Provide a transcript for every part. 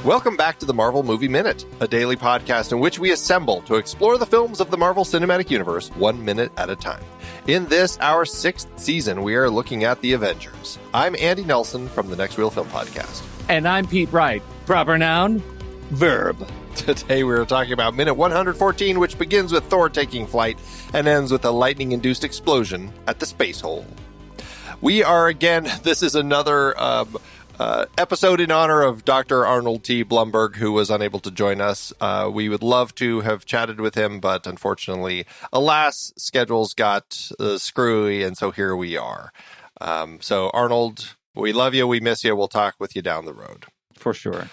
Welcome back to the Marvel Movie Minute, a daily podcast in which we assemble to explore the films of the Marvel Cinematic Universe 1 minute at a time. In this, our 6th season, we are looking at the Avengers. I'm Andy Nelson from the Next Reel Film Podcast. And I'm Pete Wright. Proper noun, verb. Today we are talking about minute 114, which begins with Thor taking flight and ends with a lightning-induced explosion at the space hole. We are, again, this is another episode in honor of Dr. Arnold T. Blumberg, who was unable to join us. We would love to have chatted with him, but unfortunately, alas, schedules got screwy, and so here we are. So, Arnold, we love you, we miss you, we'll talk with you down the road. For sure.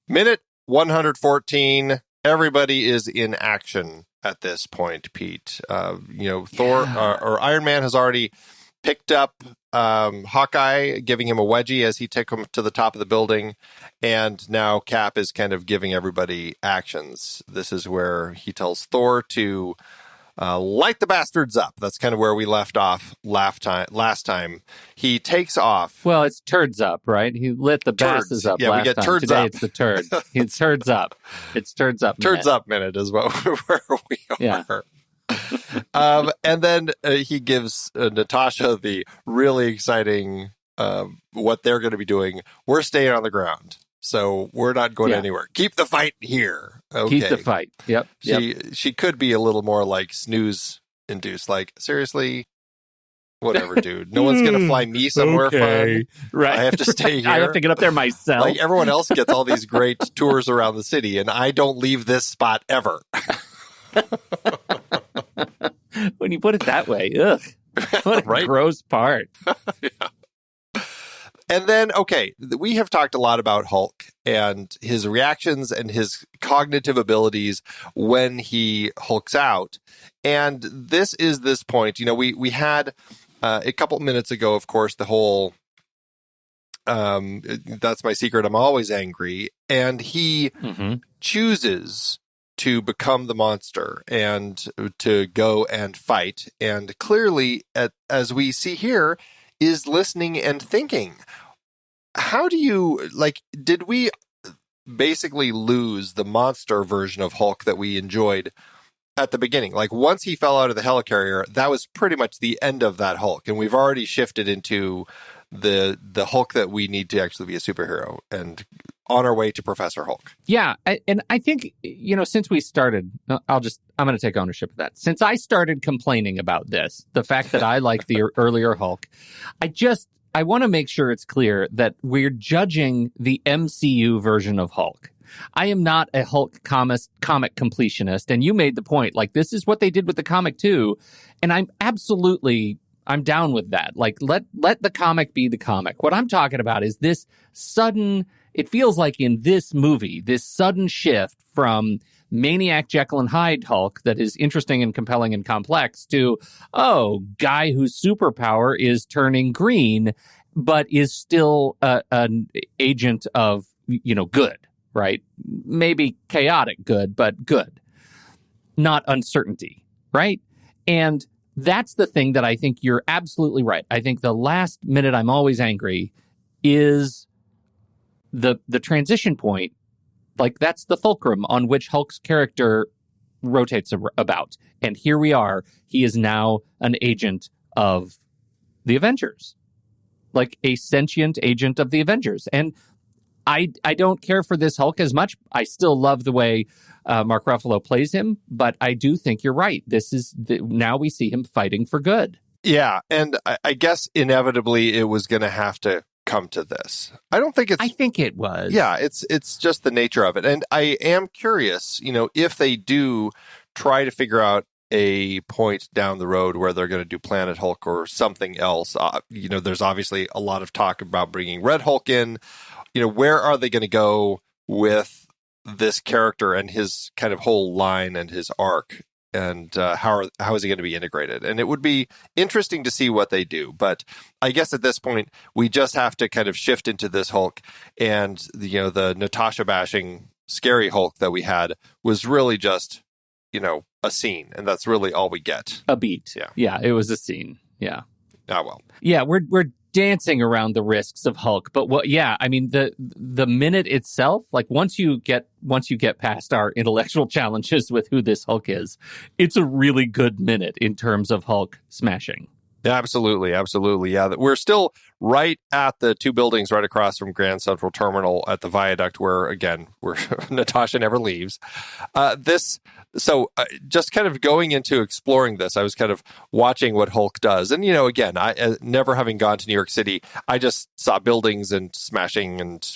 Minute 114, everybody is in action at this point, Pete. Thor or Iron Man has already picked up Hawkeye, giving him a wedgie as he took him to the top of the building, and now Cap is kind of giving everybody actions. This is where he tells Thor to light the bastards up. That's kind of where we left off last time. He takes off. Well, it's turds up, right? He lit the bastards up last we get time. Turds Today up. It's the turd. It's turds up. It's turds up minute. Turds up minute is what where we are. Yeah. And then he gives Natasha the really exciting what they're going to be doing. We're staying on the ground, so we're not going anywhere. Keep the fight here. Okay. Keep the fight. Yep. She could be a little more like snooze-induced. Like, seriously, whatever, dude. No one's going to fly me somewhere fun. Right. I have to stay here. I have to get up there myself. Like, everyone else gets all these great tours around the city, and I don't leave this spot ever. When you put it that way, ugh. What a gross part. Yeah. And then, okay, we have talked a lot about Hulk and his reactions and his cognitive abilities when he hulks out. And this is this point. We had a couple minutes ago, of course, the whole that's my secret, I'm always angry. And he chooses to become the monster and to go and fight. And clearly, as we see here, is listening and thinking. How do you, did we basically lose the monster version of Hulk that we enjoyed at the beginning? Like, once he fell out of the helicarrier, that was pretty much the end of that Hulk. And we've already shifted into the Hulk that we need to actually be a superhero and on our way to Professor Hulk. Yeah. And I think, since we started, I'm going to take ownership of that. Since I started complaining about this, the fact that I like the earlier Hulk, I want to make sure it's clear that we're judging the MCU version of Hulk. I am not a Hulk comic completionist. And you made the point, this is what they did with the comic too. And I'm down with that. Let the comic be the comic. What I'm talking about is this sudden, it feels like in this movie, this sudden shift from maniac Jekyll and Hyde Hulk that is interesting and compelling and complex to, guy whose superpower is turning green, but is still an agent of, good, right? Maybe chaotic good, but good. Not uncertainty, right? And that's the thing that I think you're absolutely right. I think the last minute I'm always angry is the transition point. That's the fulcrum on which Hulk's character rotates about. And here we are. He is now an agent of the Avengers. A sentient agent of the Avengers. And I don't care for this Hulk as much. I still love the way Mark Ruffalo plays him, but I do think you're right. This is now we see him fighting for good. Yeah, and I guess inevitably it was going to have to come to this. I think it was. Yeah, it's just the nature of it. And I am curious, if they do try to figure out a point down the road where they're going to do Planet Hulk or something else. There's obviously a lot of talk about bringing Red Hulk in. Where are they going to go with this character and his kind of whole line and his arc? And how is he going to be integrated? And it would be interesting to see what they do. But I guess at this point, we just have to kind of shift into this Hulk. And, the Natasha bashing scary Hulk that we had was really just, a scene. And that's really all we get. A beat. Yeah. Yeah, it was a scene. Yeah. Ah, well. Yeah, we're dancing around the risks of Hulk. But the minute itself, like once you get past our intellectual challenges with who this Hulk is, it's a really good minute in terms of Hulk smashing. Yeah, absolutely. Absolutely. Yeah. We're still right at the two buildings right across from Grand Central Terminal at the viaduct where, again, Natasha never leaves. Just kind of going into exploring this, I was kind of watching what Hulk does. And, again, I never having gone to New York City, I just saw buildings and smashing and,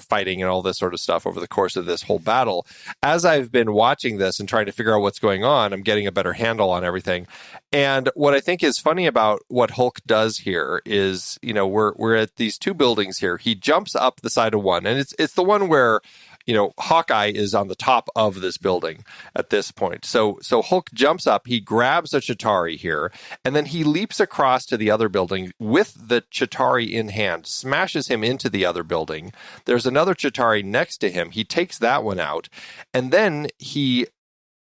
fighting and all this sort of stuff over the course of this whole battle. As I've been watching this and trying to figure out what's going on, I'm getting a better handle on everything. And what I think is funny about what Hulk does here is, we're at these two buildings here. He jumps up the side of one, and it's the one where Hawkeye is on the top of this building at this point. So Hulk jumps up, he grabs a Chitauri here, and then he leaps across to the other building with the Chitauri in hand, smashes him into the other building. There's another Chitauri next to him. He takes that one out, and then he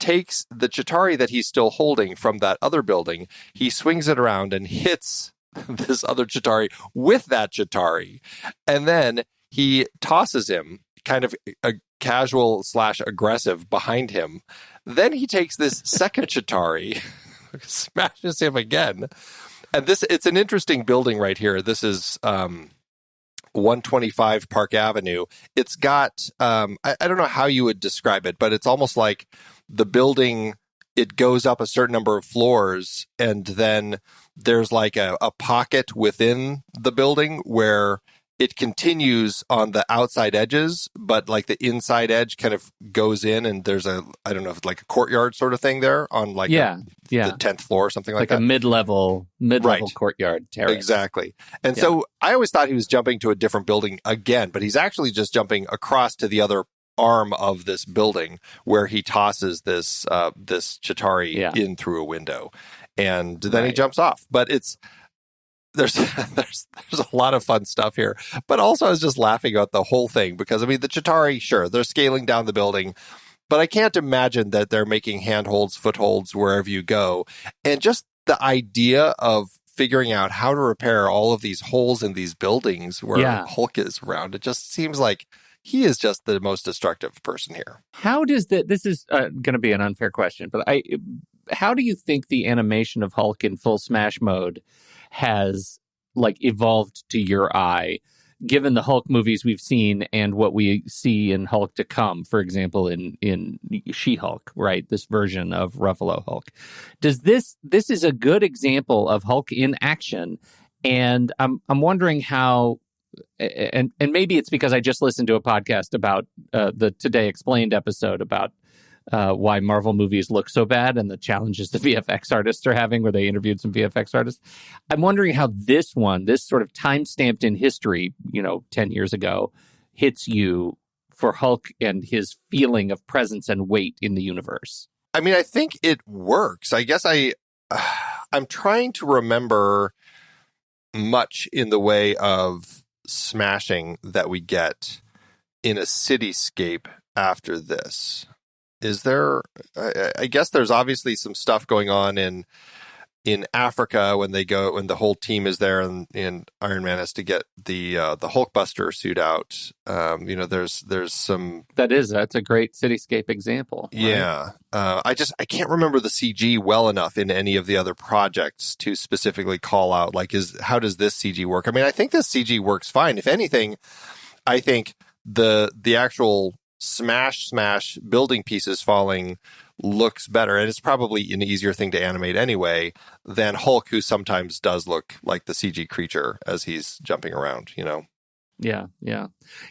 takes the Chitauri that he's still holding from that other building. He swings it around and hits this other Chitauri with that Chitauri. And then he tosses him kind of a casual / aggressive behind him. Then he takes this second Chitauri, smashes him again. And it's an interesting building right here. This is 125 Park Avenue. It's got, I don't know how you would describe it, but it's almost like the building, it goes up a certain number of floors, and then there's like a pocket within the building where it continues on the outside edges, but like the inside edge kind of goes in, and there's I don't know if it's like a courtyard sort of thing there on like the 10th floor or something like that. Like a mid-level courtyard terrace. Exactly. And so I always thought he was jumping to a different building again, but he's actually just jumping across to the other arm of this building where he tosses this Chitauri in through a window, and then he jumps off. But there's a lot of fun stuff here, but also I was just laughing at the whole thing because, I mean, the Chitauri, sure, they're scaling down the building, but I can't imagine that they're making handholds, footholds wherever you go. And just the idea of figuring out how to repair all of these holes in these buildings where Hulk is around, it just seems like he is just the most destructive person here. How does this is going to be an unfair question, but how do you think the animation of Hulk in full smash mode has evolved to your eye, given the Hulk movies we've seen and what we see in Hulk to come, for example, in She-Hulk, right? This version of Ruffalo Hulk. This is a good example of Hulk in action, and I'm wondering how, and maybe it's because I just listened to a podcast about the Today Explained episode about why Marvel movies look so bad and the challenges the VFX artists are having, where they interviewed some VFX artists. I'm wondering how this sort of time-stamped in history, 10 years ago, hits you for Hulk and his feeling of presence and weight in the universe. I mean, I think it works. I guess I'm trying to remember much in the way of smashing that we get in a cityscape after this. Is there? I guess there's obviously some stuff going on in Africa when the whole team is there, and Iron Man has to get the Hulkbuster suit out. There's some. That's a great cityscape example. Right? Yeah, I can't remember the CG well enough in any of the other projects to specifically call out how does this CG work? I mean, I think this CG works fine. If anything, I think the actual smash building pieces falling looks better, and it's probably an easier thing to animate anyway than Hulk, who sometimes does look like the CG creature as he's jumping around, Yeah,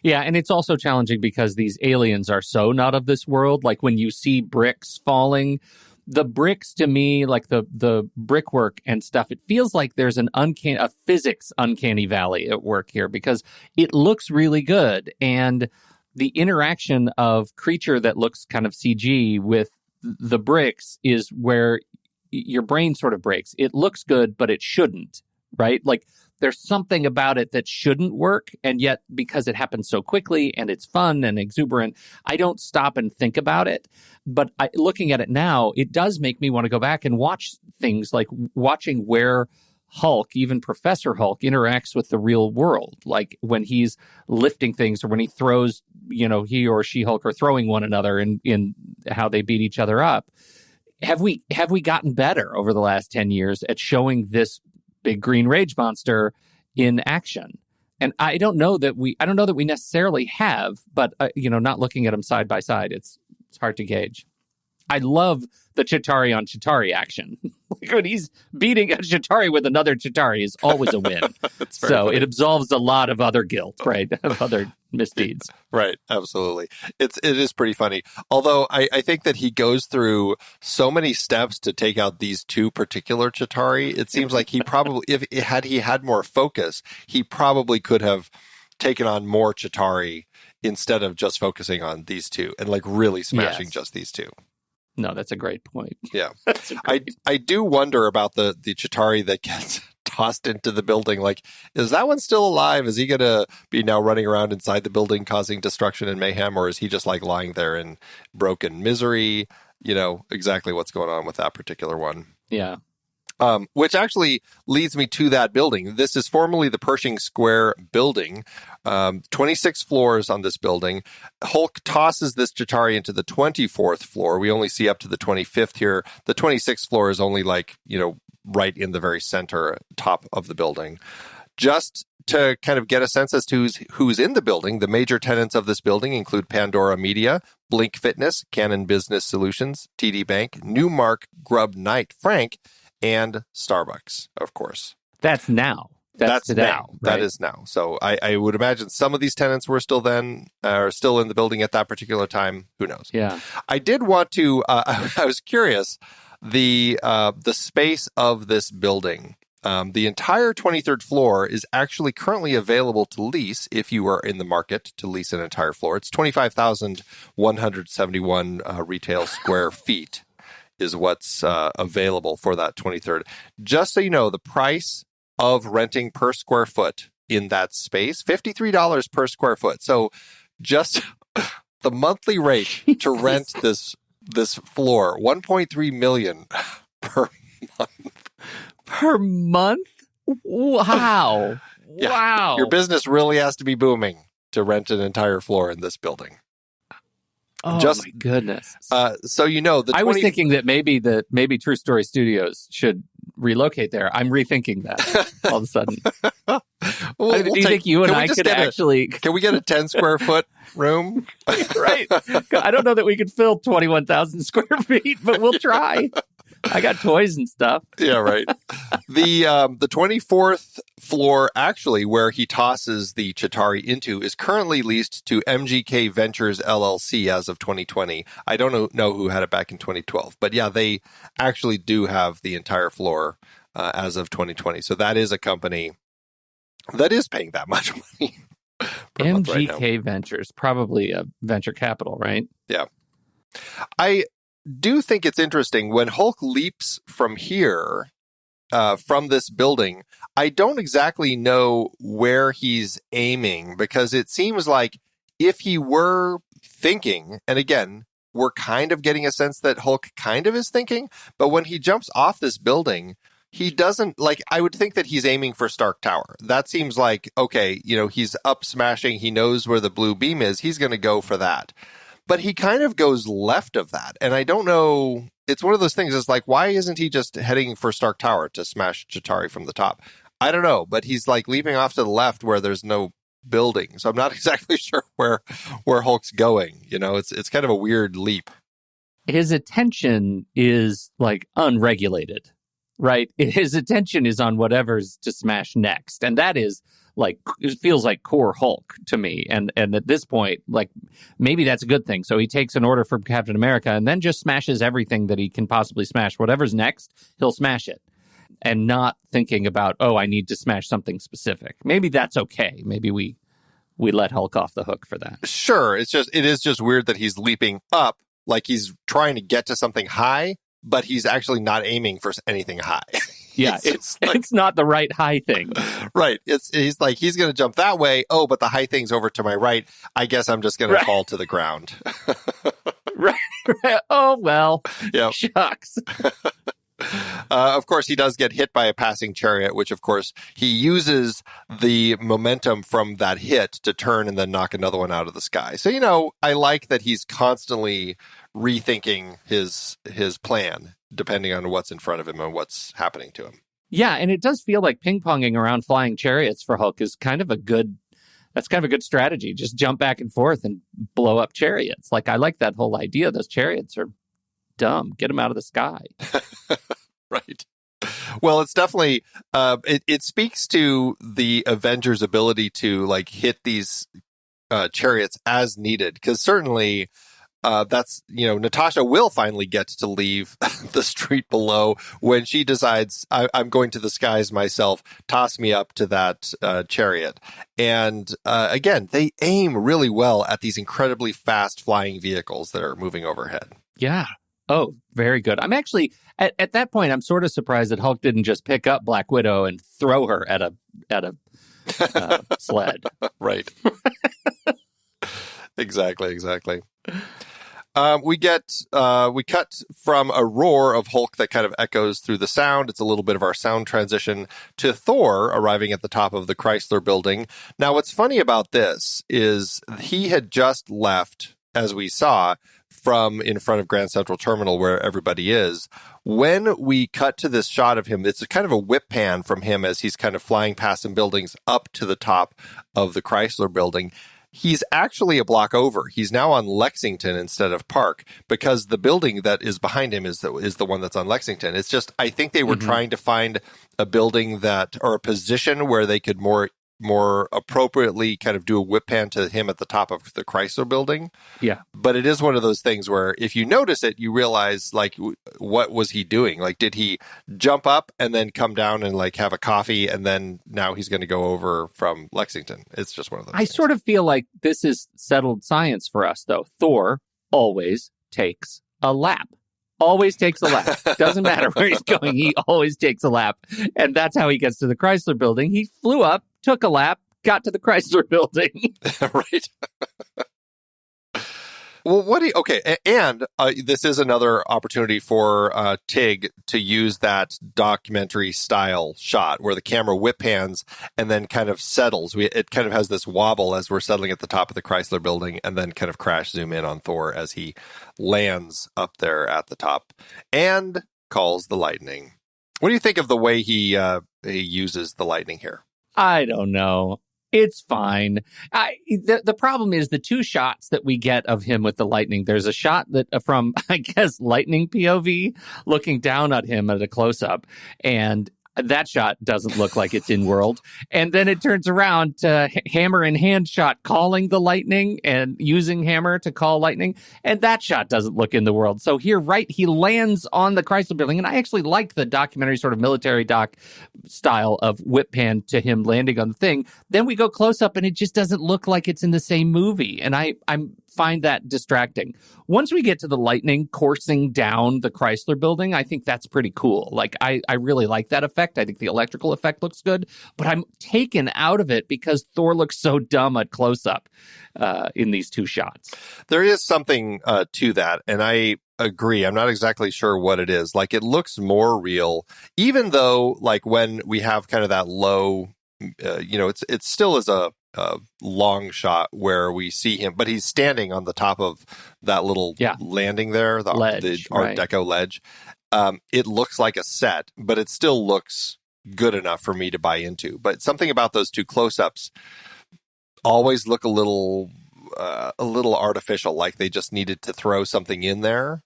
and it's also challenging because these aliens are so not of this world. Like when you see bricks falling, the bricks to me, like the brickwork and stuff, it feels like there's a physics uncanny valley at work here because it looks really good, and the interaction of creature that looks kind of CG with the bricks is where your brain sort of breaks. It looks good, but it shouldn't, right? Like there's something about it that shouldn't work, and yet because it happens so quickly and it's fun and exuberant, I don't stop and think about it. But looking at it now, it does make me want to go back and watch things, like watching where Hulk, even Professor Hulk, interacts with the real world. Like when he's lifting things or when he throws, he or She-Hulk are throwing one another in how they beat each other up. Have we gotten better over the last 10 years at showing this big green rage monster in action? And I don't know that we necessarily have, but not looking at them side by side, it's hard to gauge. I love the Chitauri on Chitauri action. Like when he's beating a Chitauri with another Chitauri is always a win. So funny. It absolves a lot of other guilt, right? Of other misdeeds. Right. Absolutely. It is pretty funny. Although I think that he goes through so many steps to take out these two particular Chitauri. It seems like he probably, had he had more focus, he probably could have taken on more Chitauri instead of just focusing on these two and like really smashing just these two. No, that's a great point. Yeah. I do wonder about the Chitauri that gets tossed into the building. Like, is that one still alive? Is he going to be now running around inside the building causing destruction and mayhem? Or is he just like lying there in broken misery? Exactly what's going on with that particular one. Yeah. Which actually leads me to that building. This is formerly the Pershing Square building. 26 floors on this building. Hulk tosses this Chitauri into the 24th floor. We only see up to the 25th here. The 26th floor is only right in the very center, top of the building. Just to kind of get a sense as to who's in the building, the major tenants of this building include Pandora Media, Blink Fitness, Canon Business Solutions, TD Bank, Newmark, Grubb Knight Frank, and Starbucks, of course. That's now. That's now. Right? That is now. So I would imagine some of these tenants were still in the building at that particular time. Who knows? Yeah. I did want to. I was curious. The space of this building. The entire 23rd floor is actually currently available to lease if you are in the market to lease an entire floor. It's 25,171 retail square feet. Is what's available for that 23rd. Just so you know, the price of renting per square foot in that space, $53 per square foot. So just the monthly rate to rent this floor, $1.3 million per month. Per month? Wow. Yeah. Wow. Your business really has to be booming to rent an entire floor in this building. Oh, my goodness. So I was thinking that maybe True Story Studios should relocate there. I'm rethinking that all of a sudden. Do you think you and I could actually... Can we get a 10 square foot room? Right. I don't know that we could fill 21,000 square feet, but we'll try. I got toys and stuff. Yeah, right. The 24th floor, actually, where he tosses the Chitauri into, is currently leased to MGK Ventures LLC as of 2020. I don't know who had it back in 2012, but yeah, they actually do have the entire floor as of 2020. So that is a company that is paying that much money. MGK Ventures, probably a venture capital, right? Yeah. I do think it's interesting when Hulk leaps from here, from this building. I don't exactly know where he's aiming because it seems like if he were thinking, and again, we're kind of getting a sense that Hulk kind of is thinking, but when he jumps off this building, he doesn't I would think that he's aiming for Stark Tower. That seems like, okay, he's up smashing. He knows where the blue beam is. He's going to go for that. But he kind of goes left of that. And I don't know. It's one of those things. It's like, why isn't he just heading for Stark Tower to smash Chitauri from the top? I don't know. But he's leaping off to the left where there's no building. So I'm not exactly sure where Hulk's going. It's kind of a weird leap. His attention is unregulated, right? His attention is on whatever's to smash next. And that is it feels like core Hulk to me. And at this point, maybe that's a good thing. So he takes an order from Captain America and then just smashes everything that he can possibly smash. Whatever's next, he'll smash it. And not thinking about, I need to smash something specific. Maybe that's okay. Maybe we let Hulk off the hook for that. Sure. It is just weird that he's leaping up, like he's trying to get to something high, but he's actually not aiming for anything high. Yeah, it's not the right high thing. Right. He's going to jump that way. Oh, but the high thing's over to my right. I guess I'm just going to fall to the ground. Right. Oh, well. Yep. Shucks. Of course, he does get hit by a passing chariot, which, of course, he uses the momentum from that hit to turn and then knock another one out of the sky. So, I like that he's constantly rethinking his plan, depending on what's in front of him and what's happening to him. Yeah, and it does feel like ping-ponging around flying chariots for Hulk is kind of a good strategy. Just jump back and forth and blow up chariots. Like, I like that whole idea. Those chariots are dumb. Get them out of the sky. Right. Well, it's definitely, it speaks to the Avengers' ability to, like, hit these chariots as needed. Because certainly, that's, Natasha will finally get to leave the street below when she decides, I'm going to the skies myself, toss me up to that chariot. And again, they aim really well at these incredibly fast flying vehicles that are moving overhead. Yeah. Oh, very good. I'm actually, at that point, I'm sort of surprised that Hulk didn't just pick up Black Widow and throw her at a sled. Right. Exactly. We cut from a roar of Hulk that kind of echoes through the sound. It's a little bit of our sound transition to Thor arriving at the top of the Chrysler building. Now, what's funny about this is he had just left, as we saw, from in front of Grand Central Terminal where everybody is. When we cut to this shot of him, it's kind of a whip pan from him as he's kind of flying past some buildings up to the top of the Chrysler building. He's actually a block over. He's now on Lexington instead of Park because the building that is behind him is the one that's on Lexington. It's just, I think they were trying to find a building or a position where they could more appropriately kind of do a whip pan to him at the top of the Chrysler building. Yeah. But it is one of those things where if you notice it, you realize, like, what was he doing? Like, did he jump up and then come down and, like, have a coffee and then now he's going to go over from Lexington? It's just one of those things. Sort of feel like this is settled science for us, though. Thor always takes a lap. Always takes a lap. Doesn't matter where he's going. He always takes a lap. And that's how he gets to the Chrysler building. He flew up, took a lap, got to the Chrysler building. Right. Well, and this is another opportunity for Tig to use that documentary style shot where the camera whip pans and then kind of settles. It kind of has this wobble as we're settling at the top of the Chrysler building and then kind of crash zoom in on Thor as he lands up there at the top and calls the lightning. What do you think of the way he uses the lightning here? I don't know. It's fine. The problem is the two shots that we get of him with the lightning. There's a shot that from, I guess, lightning POV looking down at him at a close-up. And that shot doesn't look like it's in world. And then it turns around to hammer in hand shot calling the lightning and using hammer to call lightning. And that shot doesn't look in the world. So here, right, he lands on the Chrysler building. And I actually like the documentary sort of military doc style of whip pan to him landing on the thing. Then we go close up and it just doesn't look like it's in the same movie. And I find that distracting. Once we get to the lightning coursing down the Chrysler building, I think that's pretty cool. Like, I really like that effect. I think the electrical effect looks good, but I'm taken out of it because Thor looks so dumb at close-up in these two shots. There is something to that, and I agree. I'm not exactly sure what it is. Like, it looks more real, even though, like, when we have kind of that low, it still is a long shot where we see him, but he's standing on the top of that little landing there, the Art Deco ledge. It looks like a set, but it still looks good enough for me to buy into. But something about those two close-ups always look a little artificial, like they just needed to throw something in there.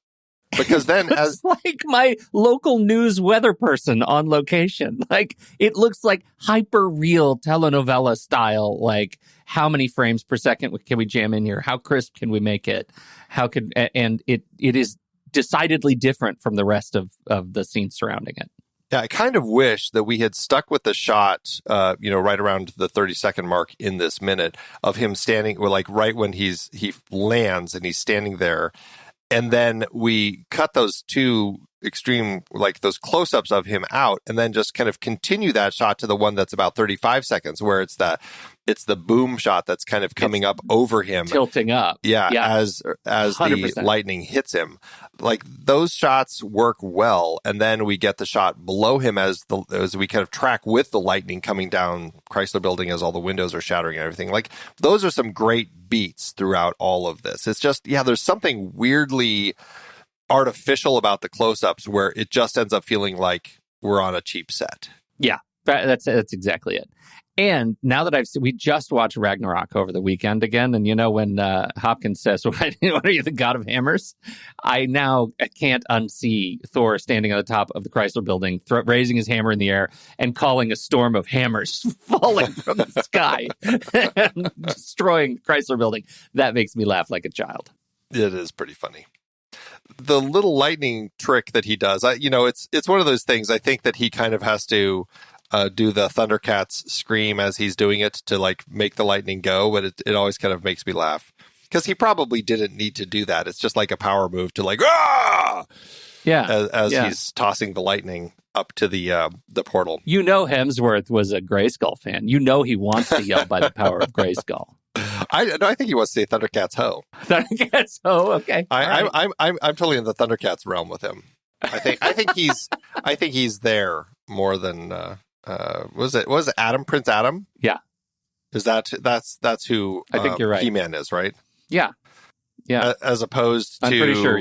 Because then, as like my local news weather person on location, like it looks like hyper real telenovela style. Like, how many frames per second can we jam in here? How crisp can we make it? And it is decidedly different from the rest of the scene surrounding it. Yeah, I kind of wish that we had stuck with the shot, right around the 30-second mark in this minute of him standing, or like right when he lands and he's standing there. And then we cut those two extreme, like those close-ups of him out, and then just kind of continue that shot to the one that's about 35 seconds, where it's the boom shot that's kind of coming up over him, tilting up. Yeah. As 100%. The lightning hits him. Like, those shots work well, and then we get the shot below him as we kind of track with the lightning coming down Chrysler Building as all the windows are shattering and everything. Like, those are some great beats throughout all of this. It's just, there's something weirdly artificial about the close-ups where it just ends up feeling like we're on a cheap set. Yeah, that's exactly it. And now that we just watched Ragnarok over the weekend again, and when Hopkins says, "What are you, the god of hammers?" I can't unsee Thor standing on the top of the Chrysler Building, raising his hammer in the air and calling a storm of hammers falling from the sky and destroying the Chrysler Building. That makes me laugh like a child. It is pretty funny. The little lightning trick that he does, it's one of those things. I think that he kind of has to do the Thundercats scream as he's doing it to like make the lightning go, but it always kind of makes me laugh because he probably didn't need to do that. It's just like a power move to like as he's tossing the lightning up to the portal. Hemsworth was a Grayskull fan. He wants to yell by the power of Grayskull. I think he wants to say Thundercats ho. Thundercats ho. Okay. I'm totally in the Thundercats realm with him. I think he's there more than was it Adam, Prince Adam? Yeah. Is that's who I think you're right. He-Man is, right? Yeah. Yeah. As opposed to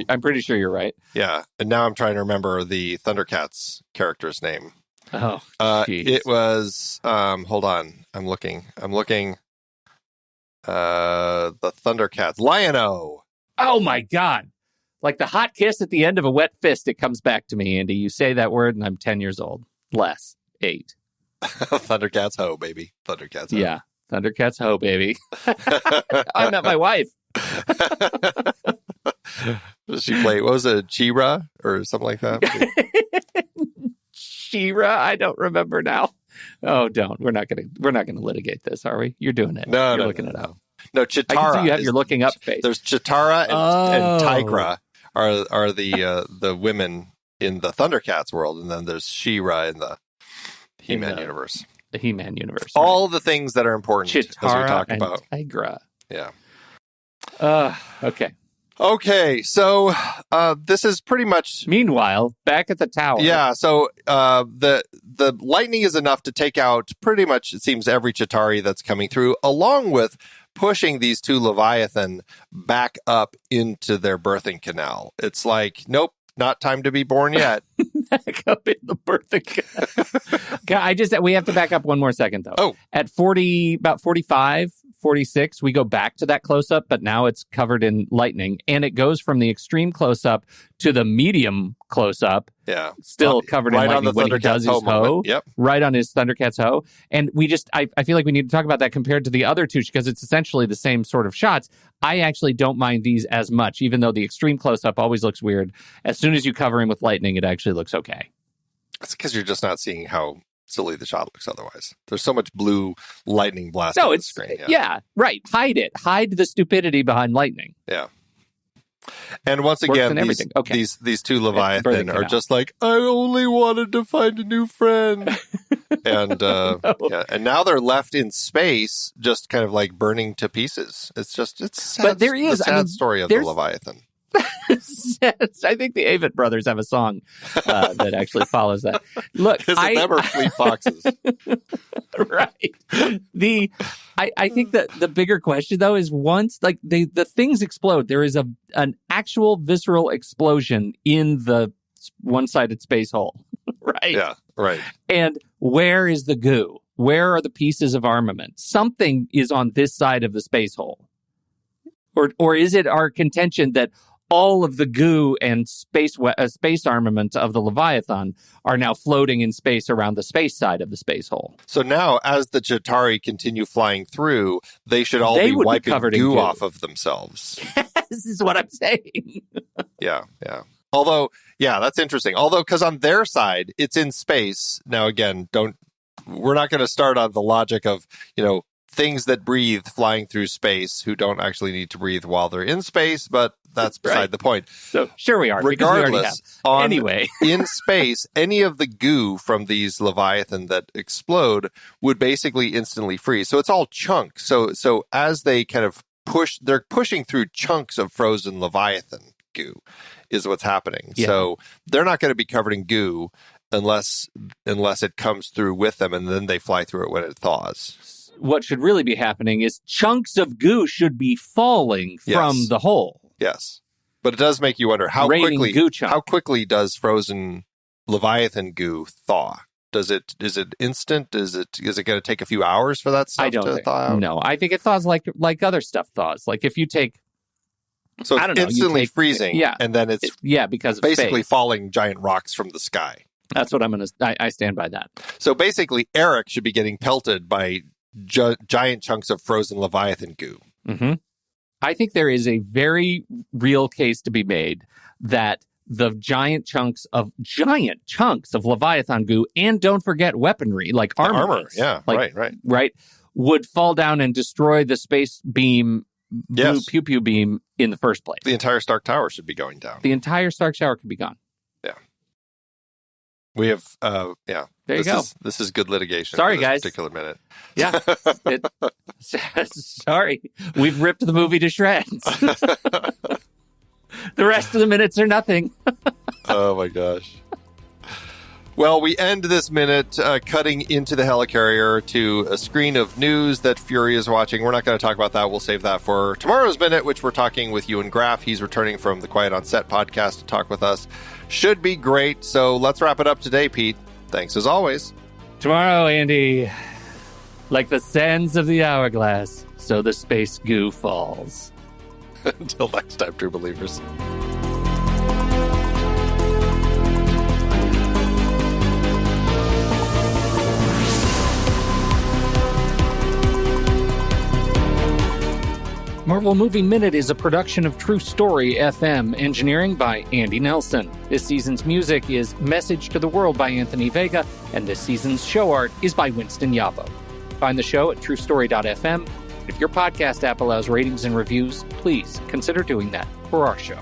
I'm pretty sure you're right. Yeah. And now I'm trying to remember the Thundercats character's name. Oh. It was hold on. I'm looking. The Thundercats. Lion-O. Oh my God. Like the hot kiss at the end of a wet fist, it comes back to me, Andy. You say that word and I'm 10 years old. Less. 8. Thundercats ho, baby. Thundercats ho. Yeah. Thundercats ho, baby. I met my wife. Does she play, what was it, She-Ra or something like that? She-Ra? I don't remember now. Oh, don't. We're not gonna litigate this, are we? You're doing it. No, you're looking it up. No, Chitauri. I can see you have your looking up face. There's Chitauri and Tigra are the women in the Thundercats world, and then there's She-Ra in the He-Man universe. The He-Man universe. All the things that are important Chitauri as we talk and about. Tigra. Yeah. Okay. Okay, so this is pretty much. Meanwhile, back at the tower. Yeah, so the lightning is enough to take out pretty much, it seems, every Chitauri that's coming through, along with pushing these two Leviathan back up into their birthing canal. It's like, nope, not time to be born yet. Back up in the birthing canal. We have to back up one more second, though. Oh. At about 45, 46, we go back to that close-up, but now it's covered in lightning, and it goes from the extreme close-up to the medium close-up. Yeah. Still covered in lightning when he does his hoe. Yep. Right on his Thundercats hoe. And I feel like we need to talk about that compared to the other two, because it's essentially the same sort of shots. I actually don't mind these as much, even though the extreme close-up always looks weird. As soon as you cover him with lightning, it actually looks okay. It's because you're just not seeing how silly the shot looks otherwise. There's so much blue lightning blasting on the screen. Yeah, right. Hide it. Hide the stupidity behind lightning. Yeah. And once again, these two Leviathan are just like, I only wanted to find a new friend. And and now they're left in space, just kind of like burning to pieces. It's sad. But there is a sad story of the Leviathan. I think the Avett Brothers have a song that actually follows that. Look, is it them or Fleet Foxes? Right. I think that the bigger question though is once like the things explode, there is an actual visceral explosion in the one-sided space hole. Right. Yeah. Right. And where is the goo? Where are the pieces of armament? Something is on this side of the space hole. Or is it our contention that all of the goo and space armament of the Leviathan are now floating in space around the space side of the space hole? So now, as the Chitauri continue flying through, they should all be wiping goo off of themselves. This is what I'm saying. Yeah. Although, that's interesting. Although, because on their side, it's in space. Now, again, we're not going to start on the logic of, things that breathe flying through space who don't actually need to breathe while they're in space, but that's beside the point. So sure we are. Regardless, anyway, in space, any of the goo from these Leviathan that explode would basically instantly freeze. So it's all chunks. So as they kind of they're pushing through chunks of frozen Leviathan goo is what's happening. Yeah. So they're not going to be covered in goo unless it comes through with them, and then they fly through it when it thaws. What should really be happening is chunks of goo should be falling from the hole. Yes. But it does make you wonder how quickly does frozen Leviathan goo thaw? Is it instant? Is it going to take a few hours for that stuff to thaw out? No, I think it thaws like other stuff thaws. Like if you take, so it's instantly freezing, and then it's because of basically space. Falling giant rocks from the sky. That's what I stand by that. So basically, Eric should be getting pelted by giant chunks of frozen Leviathan goo. Mm-hmm. I think there is a very real case to be made that the giant chunks of Leviathan goo, and don't forget weaponry like armor, right, would fall down and destroy the space beam, blue pew-pew beam in the first place. The entire Stark Tower should be going down. The entire Stark Tower could be gone. Yeah. We have, There you go. This is good litigation. Sorry, for this guys. Particular minute. Yeah. Sorry. We've ripped the movie to shreds. The rest of the minutes are nothing. Oh, my gosh. Well, we end this minute cutting into the helicarrier to a screen of news that Fury is watching. We're not going to talk about that. We'll save that for tomorrow's minute, which we're talking with Ewan Graff. He's returning from the Quiet on Set podcast to talk with us. Should be great. So let's wrap it up today, Pete. Thanks as always. Tomorrow, Andy, like the sands of the hourglass, so the space goo falls. Until next time, true believers. Marvel Movie Minute is a production of True Story FM, engineering by Andy Nelson. This season's music is Message to the World by Anthony Vega, and this season's show art is by Winston Yabo. Find the show at truestory.fm. If your podcast app allows ratings and reviews, please consider doing that for our show.